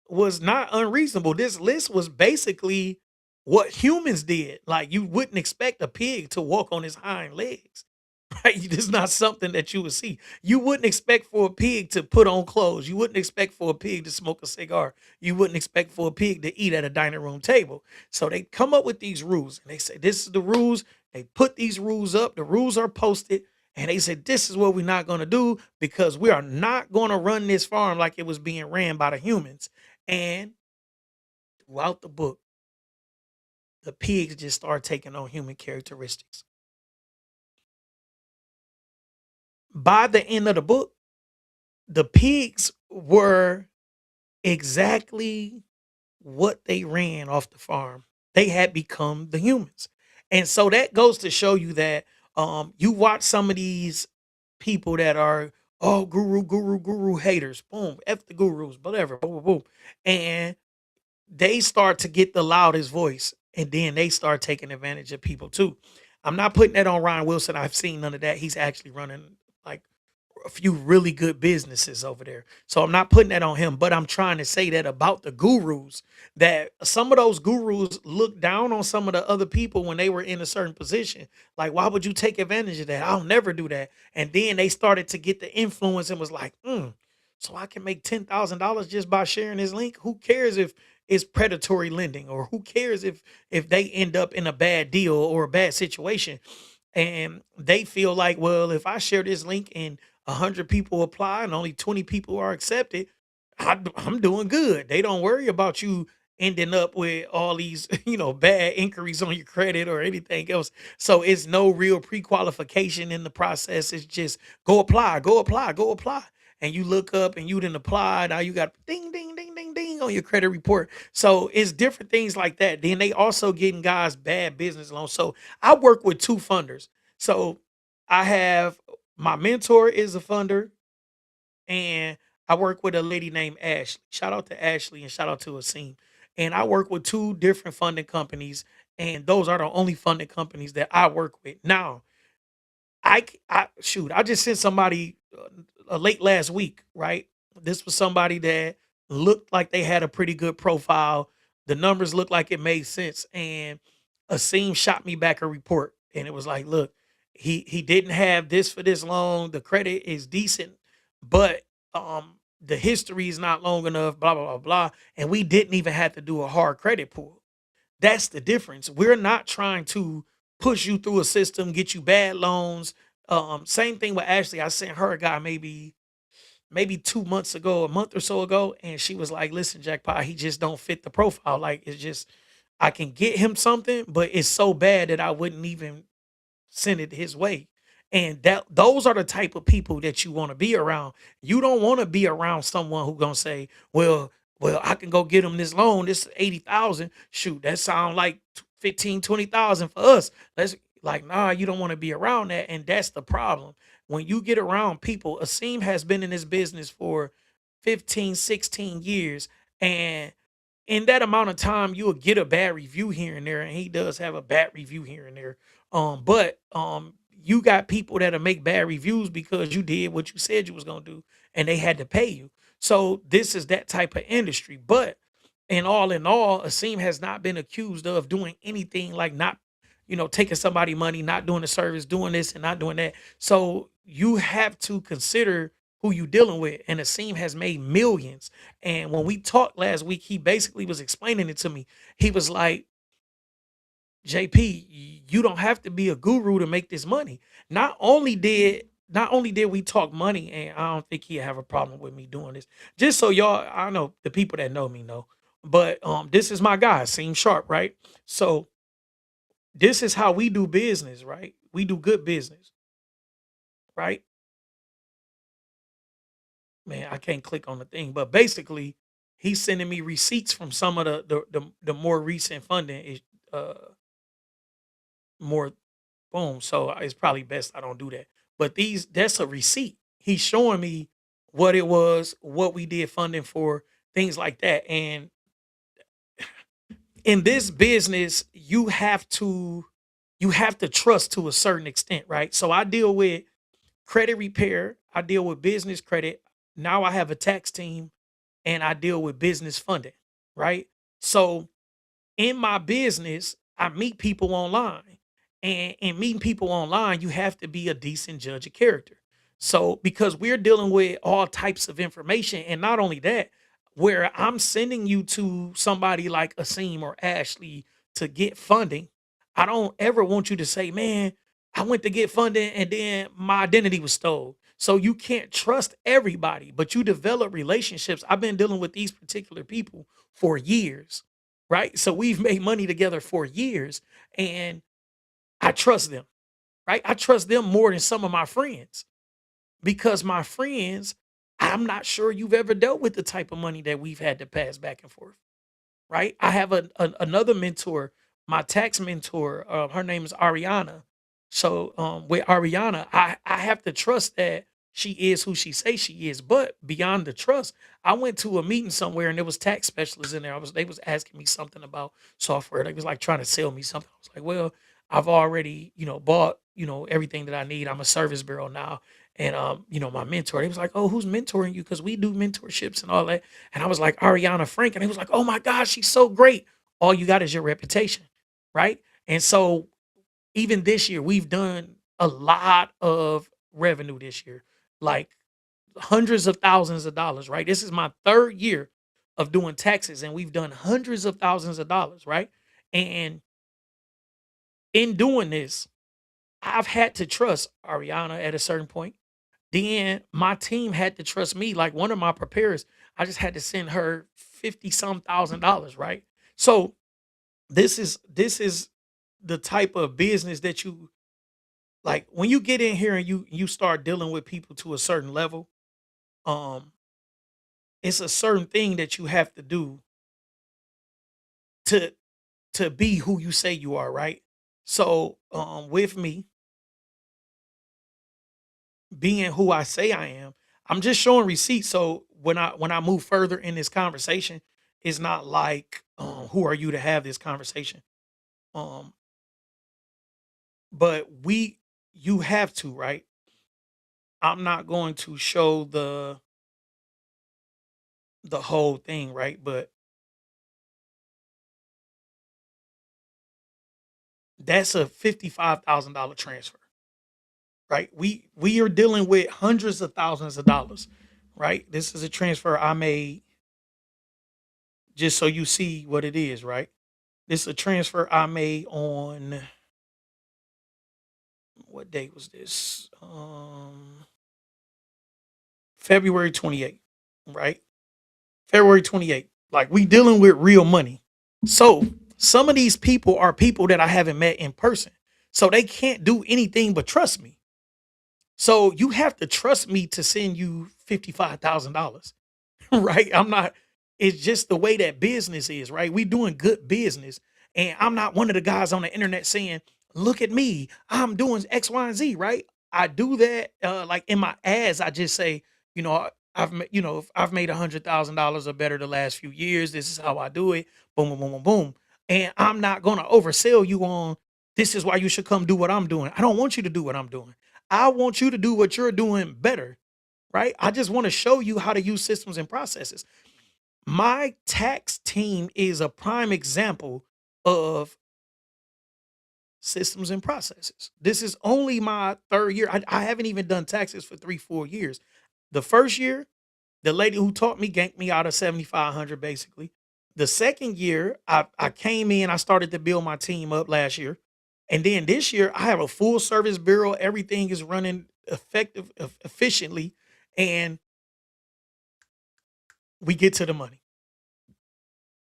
was not unreasonable. This list was basically what humans did. Like, you wouldn't expect a pig to walk on his hind legs. Right? It's not something that you would see. You wouldn't expect for a pig to put on clothes. You wouldn't expect for a pig to smoke a cigar. You wouldn't expect for a pig to eat at a dining room table. So they come up with these rules and they say, this is the rules. They put these rules up. The rules are posted. And they said, this is what we're not going to do because we are not going to run this farm like it was being ran by the humans. And throughout the book, the pigs just start taking on human characteristics. By the end of the book, the pigs were exactly what they ran off the farm. They had become the humans. And so that goes to show you that you watch some of these people that are, oh, guru haters, boom, F the gurus, whatever, boom, boom, boom. And they start to get the loudest voice and then they start taking advantage of people too. I'm not putting that on Ryan Wilson. I've seen none of that. He's actually running like a few really good businesses over there. So I'm not putting that on him, but I'm trying to say that about the gurus, that some of those gurus look down on some of the other people when they were in a certain position. Like, why would you take advantage of that? I'll never do that. And then they started to get the influence and was like, so I can make $10,000 just by sharing this link. Who cares if it's predatory lending, or who cares if they end up in a bad deal or a bad situation? And they feel like, well, if I share this link and 100 people apply and only 20 people are accepted, I'm doing good. They don't worry about you ending up with all these, bad inquiries on your credit or anything else. So it's no real pre-qualification in the process. It's just go apply, go apply, go apply. And you look up and you didn't apply. Now you got ding, ding, ding, ding, ding on your credit report. So it's different things like that. Then they also getting guys bad business loans. So I work with two funders. So I have, my mentor is a funder, and I work with a lady named Ashley. Shout out to Ashley and shout out to Asim. And I work with two different funding companies, and those are the only funding companies that I work with. Now, I shoot, I just sent somebody late last week, right? This was somebody that looked like they had a pretty good profile. The numbers looked like it made sense, and Asim shot me back a report, and it was like, look, he didn't have this for this long. The credit is decent, but the history is not long enough. Blah blah blah blah, and we didn't even have to do a hard credit pull. That's the difference. We're not trying to push you through a system, get you bad loans. Same thing with Ashley. I sent her a guy maybe 2 months ago, a month or so ago, and she was like, "Listen, Jackpot, he just don't fit the profile. Like, it's just I can get him something, but it's so bad that I wouldn't even send it his way." And that those are the type of people that you want to be around. You don't want to be around someone who gonna say, well, I can go get him this loan. This 80,000. Shoot, that sound like 15, 20,000 for us. Let's, like, nah, you don't want to be around that. And that's the problem. When you get around people, Asim has been in this business for 15, 16 years. And in that amount of time, you'll get a bad review here and there, and he does have a bad review here and there. But you got people that'll make bad reviews because you did what you said you was gonna do, and they had to pay you. So this is that type of industry. But in all, Asim has not been accused of doing anything like not, taking somebody money, not doing the service, doing this and not doing that. So you have to consider who you dealing with. And Asim has made millions. And when we talked last week, he basically was explaining it to me. He was like, JP, you don't have to be a guru to make this money. Not only did we talk money, and I don't think he'd have a problem with me doing this. Just so y'all, I know the people that know me know, but this is my guy, Seem Sharp, right? So this is how we do business, right? We do good business, right? Man, I can't click on the thing, but basically, he's sending me receipts from some of the more recent funding is more boom. So it's probably best I don't do that. But that's a receipt. He's showing me what it was, what we did funding for, things like that. And in this business, you have to trust to a certain extent, right? So I deal with credit repair, I deal with business credit. Now I have a tax team and I deal with business funding, right? So in my business, I meet people online. And in meeting people online, you have to be a decent judge of character. So, because we're dealing with all types of information, and not only that, where I'm sending you to somebody like Asim or Ashley to get funding, I don't ever want you to say, man, I went to get funding and then my identity was stolen. So you can't trust everybody, but you develop relationships. I've been dealing with these particular people for years, right? So we've made money together for years and I trust them, right? I trust them more than some of my friends because my friends, I'm not sure you've ever dealt with the type of money that we've had to pass back and forth, right? I have another mentor, my tax mentor. Her name is Ariana. So with Ariana, I have to trust that she is who she say she is. But beyond the trust, I went to a meeting somewhere and there was tax specialists in there. They was asking me something about software. They was like trying to sell me something. I was like, well, I've already bought everything that I need. I'm a service bureau now. And my mentor, he was like, "Oh, who's mentoring you?" Because we do mentorships and all that. And I was like, Ariana Frank. And he was like, "Oh my gosh, she's so great." All you got is your reputation. Right. And so even this year, we've done a lot of revenue this year, like hundreds of thousands of dollars. Right. This is my third year of doing taxes, and we've done hundreds of thousands of dollars. Right. And in doing this, I've had to trust Ariana at a certain point. Then my team had to trust me. Like one of my preparers, I just had to send her 50 some $1,000s, right? So this is the type of business that you like when you get in here and you start dealing with people to a certain level, um, it's a certain thing that you have to do to to be who you say you are, right? So with me, being who I say I am, I'm just showing receipts. So when I move further in this conversation, it's not like who are you to have this conversation? Um, but you have to, right? I'm not going to show the whole thing, right? But that's a $55,000 transfer, right? We are dealing with hundreds of thousands of dollars, right? This is a transfer I made just so you see what it is, right? This is a transfer I made on what date was this? February 28th, right? February 28th. Like we dealing with real money. So some of these people are people that I haven't met in person. So they can't do anything but trust me. So you have to trust me to send you $55,000. Right? I'm not, it's just the way that business is, right? We doing good business. And I'm not one of the guys on the internet saying, look at me, I'm doing X, Y, and Z, right? I do that like in my ads, I just say, if I've made $100,000 or better the last few years. This is how I do it. Boom, boom, boom, boom, boom. And I'm not gonna oversell you on this is why you should come do what I'm doing. I don't want you to do what I'm doing. I want you to do what you're doing better, right? I just want to show you how to use systems and processes. My tax team is a prime example of systems and processes. This is only my third year. I haven't even done taxes for 3, 4 years. The first year, the lady who taught me ganked me out of 7,500 basically. The second year, I came in, I started to build my team up last year. And then this year, I have a full service bureau. Everything is running efficiently, and we get to the money.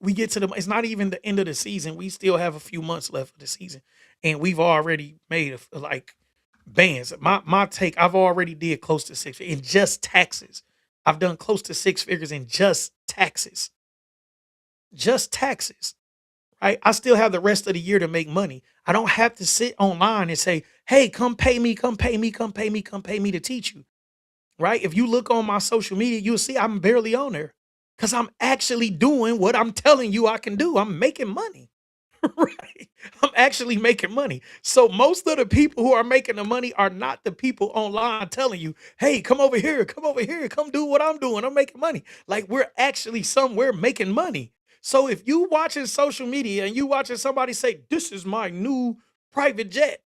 We get to the it's not even the end of the season. We still have a few months left of the season, and we've already made like bands. My take, I've already did close to in just taxes. I've done close to six figures in just taxes. Just taxes. Right? I still have the rest of the year to make money. I don't have to sit online and say, "Hey, come pay me, come pay me, come pay me, come pay me to teach you." Right? If you look on my social media, you'll see I'm barely on there because I'm actually doing what I'm telling you I can do. I'm making money. Right. I'm actually making money. So most of the people who are making the money are not the people online telling you, "Hey, come over here, come do what I'm doing. I'm making money." Like we're actually somewhere making money. So if you watching social media and you watching somebody say, "This is my new private jet.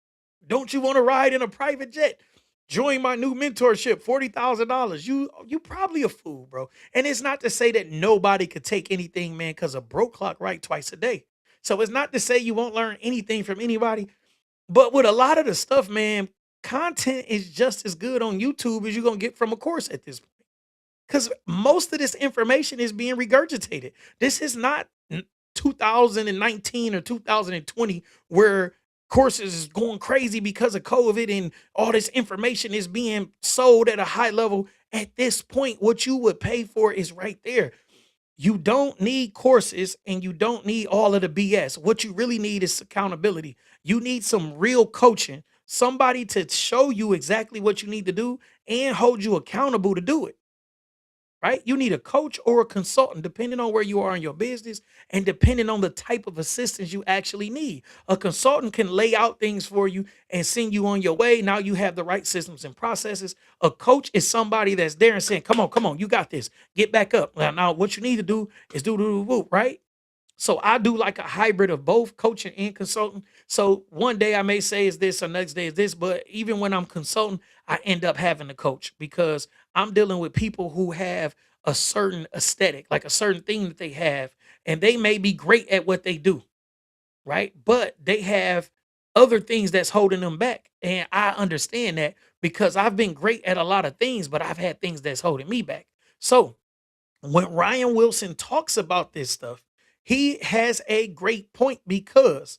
Don't you want to ride in a private jet? Join my new mentorship, $40,000." You probably a fool, bro. And it's not to say that nobody could take anything, man, because a broke clock right twice a day. So it's not to say you won't learn anything from anybody, but with a lot of the stuff, man, content is just as good on YouTube as you're gonna get from a course at this point. Because most of this information is being regurgitated. This is not 2019 or 2020 where courses is going crazy because of COVID and all this information is being sold at a high level. At this point, what you would pay for is right there. You don't need courses and you don't need all of the BS. What you really need is accountability. You need some real coaching, somebody to show you exactly what you need to do and hold you accountable to do it. Right? You need a coach or a consultant, depending on where you are in your business and depending on the type of assistance you actually need. A consultant can lay out things for you and send you on your way. Now you have the right systems and processes. A coach is somebody that's there and saying, come on, you got this. Get back up. Now what you need to do is do, right? So I do like a hybrid of both coaching and consulting. So one day I may say is this, or next day is this, but even when I'm consulting, I end up having to coach because I'm dealing with people who have a certain aesthetic, like a certain thing that they have, and they may be great at what they do, right? But they have other things that's holding them back. And I understand that because I've been great at a lot of things, but I've had things that's holding me back. So when Ryan Wilson talks about this stuff, he has a great point because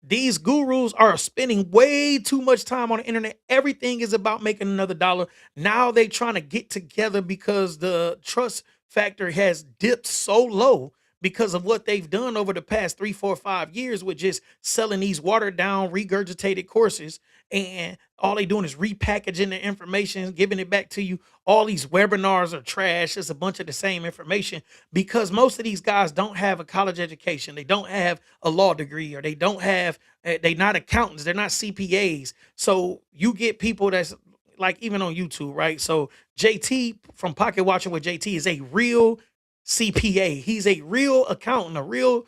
these gurus are spending way too much time on the internet. Everything is about making another dollar. Now they trying to get together because the trust factor has dipped so low because of what they've done over the past 3, 4, 5 years with just selling these watered down, regurgitated courses. And all they doing is repackaging the information, giving it back to you. All these webinars are trash. It's a bunch of the same information because most of these guys don't have a college education. They don't have a law degree or they don't have they not accountants, they're not CPAs. So you get people that's like even on YouTube, right? So JT from Pocket Watching with JT is a real CPA. He's a real accountant, a real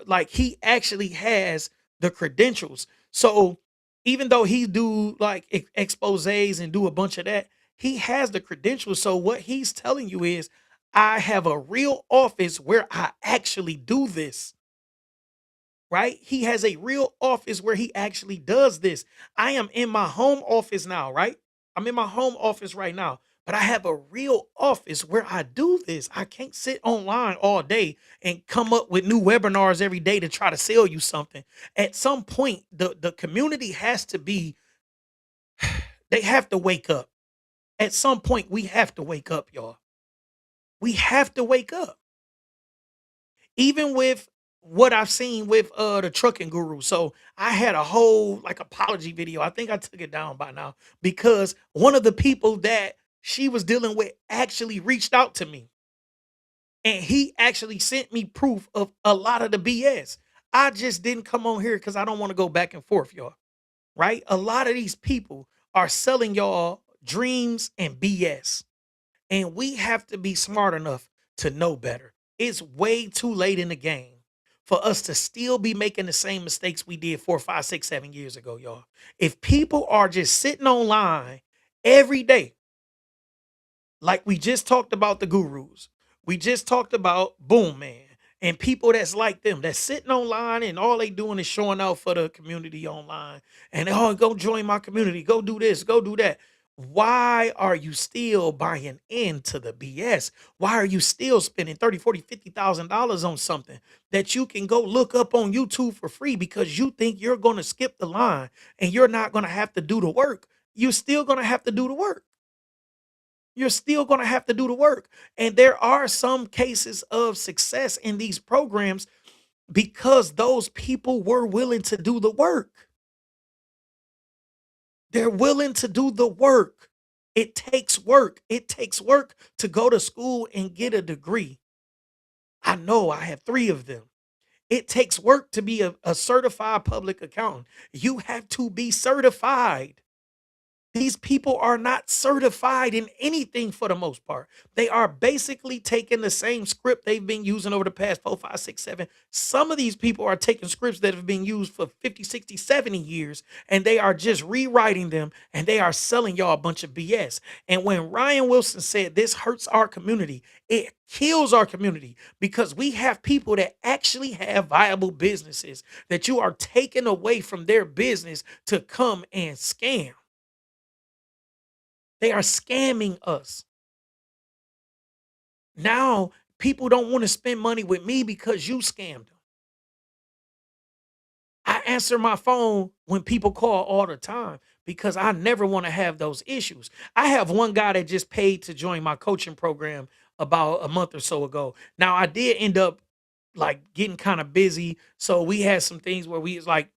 like he actually has the credentials. So even though he do like exposés and do a bunch of that, he has the credentials. So what he's telling you is I have a real office where I actually do this, right? He has a real office where he actually does this. I am in my home office now, right? I'm in my home office right now, but I have a real office where I do this. I can't sit online all day and come up with new webinars every day to try to sell you something. At some point, the community has to be, they have to wake up. At some point, we have to wake up, y'all. We have to wake up. Even with what I've seen with the trucking guru. So I had a whole like apology video. I think I took it down by now because one of the people that she was dealing with actually reached out to me and he actually sent me proof of a lot of the BS. I just didn't come on here because I don't want to go back and forth, y'all. Right? A lot of these people are selling y'all dreams and BS. And we have to be smart enough to know better. It's way too late in the game for us to still be making the same mistakes we did 4, 5, 6, 7 years ago, y'all. If people are just sitting online every day, like we just talked about the gurus, we just talked about Boom Man, and people that's like them, that's sitting online and all they doing is showing out for the community online. And oh, go join my community, go do this, go do that. Why are you still buying into the BS? Why are you still spending 30, 40, 50,000 dollars on something that you can go look up on YouTube for free because you think you're going to skip the line and you're not going to have to do the work? You're still going to have to do the work. You're still going to have to do the work. And there are some cases of success in these programs because those people were willing to do the work. They're willing to do the work. It takes work. It takes work to go to school and get a degree. I know I have three of them. It takes work to be a certified public accountant. You have to be certified. These people are not certified in anything for the most part. They are basically taking the same script they've been using over the past 4, 5, 6, 7. Some of these people are taking scripts that have been used for 50, 60, 70 years, and they are just rewriting them and they are selling y'all a bunch of BS. And when Ryan Wilson said this hurts our community, it kills our community because we have people that actually have viable businesses that you are taking away from their business to come and scam. They are scamming us. Now, people don't want to spend money with me because you scammed them. I answer my phone when people call all the time because I never want to have those issues. I have one guy that just paid to join my coaching program about a month or so ago. Now, I did end up like getting kind of busy. So we had some things where we was like,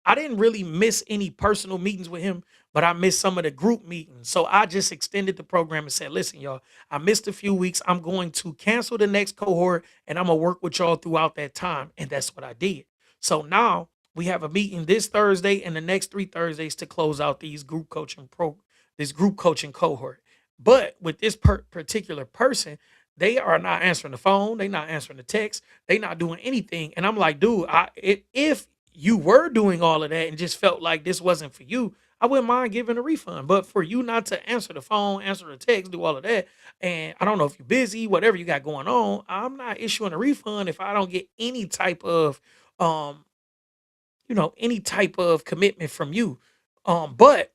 I didn't really miss any personal meetings with him, but I missed some of the group meetings. So I just extended the program and said, listen, y'all, I missed a few weeks. I'm going to cancel the next cohort and I'm gonna work with y'all throughout that time. And that's what I did. So now we have a meeting this Thursday and the next 3 Thursdays to close out this group coaching cohort. But with this particular person, they are not answering the phone. They not answering the text. They not doing anything. And I'm like, dude, if you were doing all of that and just felt like this wasn't for you, I wouldn't mind giving a refund. But for you not to answer the phone, answer the text, do all of that, and I don't know if you're busy, whatever you got going on, I'm not issuing a refund if I don't get um, any type of commitment from you. But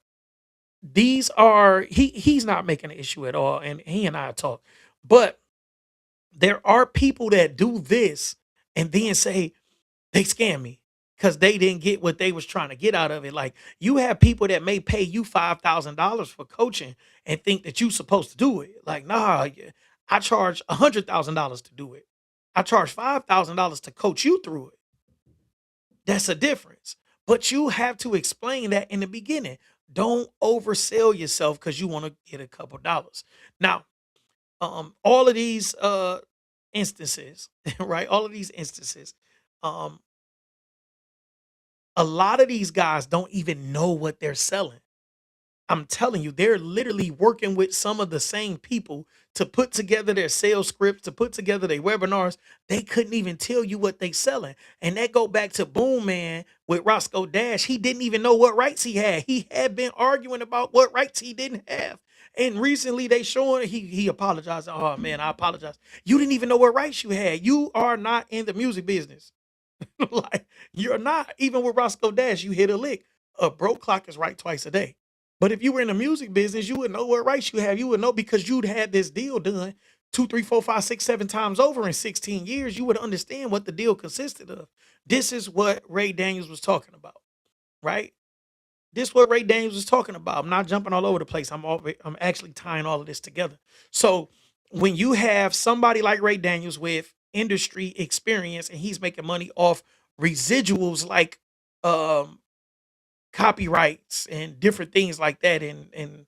these are he's not making an issue at all, and he and I talk. But there are people that do this and then say they scam me because they didn't get what they was trying to get out of it. Like you have people that may pay you $5,000 for coaching and think that you supposed to do it. Like, nah, yeah, I charge $100,000 to do it. I charge $5,000 to coach you through it. That's a difference. But you have to explain that in the beginning. Don't oversell yourself because you want to get a couple dollars. Now, all of these instances, right? All of these instances, um, a lot of these guys don't even know what they're selling. I'm telling you, they're literally working with some of the same people to put together their sales scripts, to put together their webinars. They couldn't even tell you what they selling. And that go back to Boom Man with Roscoe Dash. He didn't even know what rights he had. He had been arguing about what rights he didn't have. And recently they showing he apologized. Oh man, I apologize. You didn't even know what rights you had. You are not in the music business. Like you're not. Even with Roscoe Dash, you hit a lick. A broke clock is right twice a day. But if you were in the music business, you would know what rights you have. You would know because you'd had this deal done two, three, four, five, six, 7 times over in 16 years. You would understand what the deal consisted of. This is what Ray Daniels was talking about, right? This is what Ray Daniels was talking about. I'm not jumping all over the place. I'm actually tying all of this together. So when you have somebody like Ray Daniels with industry experience and he's making money off residuals like um copyrights and different things like that and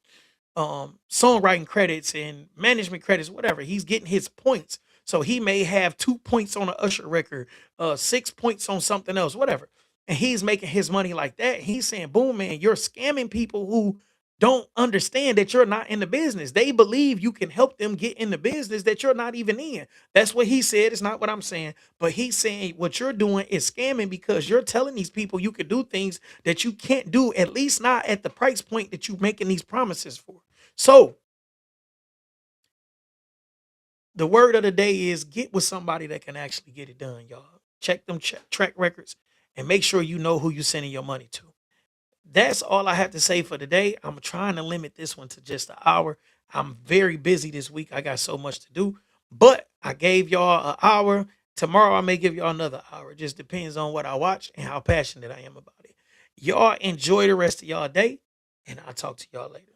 songwriting credits and management credits, whatever. He's getting his points. So he may have 2 points on an Usher record, 6 points on something else, whatever. And he's making his money like that. He's saying, boom, man, you're scamming people who don't understand that you're not in the business. They believe you can help them get in the business that you're not even in. That's what he said. It's not what I'm saying. But he's saying what you're doing is scamming because you're telling these people you could do things that you can't do, at least not at the price point that you're making these promises for. So The word of the day is get with somebody that can actually get it done, y'all. Check them track records and make sure you know who you're sending your money to. That's all I have to say for today. I'm trying to limit this one to just an hour. I'm very busy this week. I got so much to do, but I gave y'all an hour. Tomorrow I may give y'all another hour. It just depends on what I watch and how passionate I am about it. Y'all enjoy the rest of y'all day, and I'll talk to y'all later.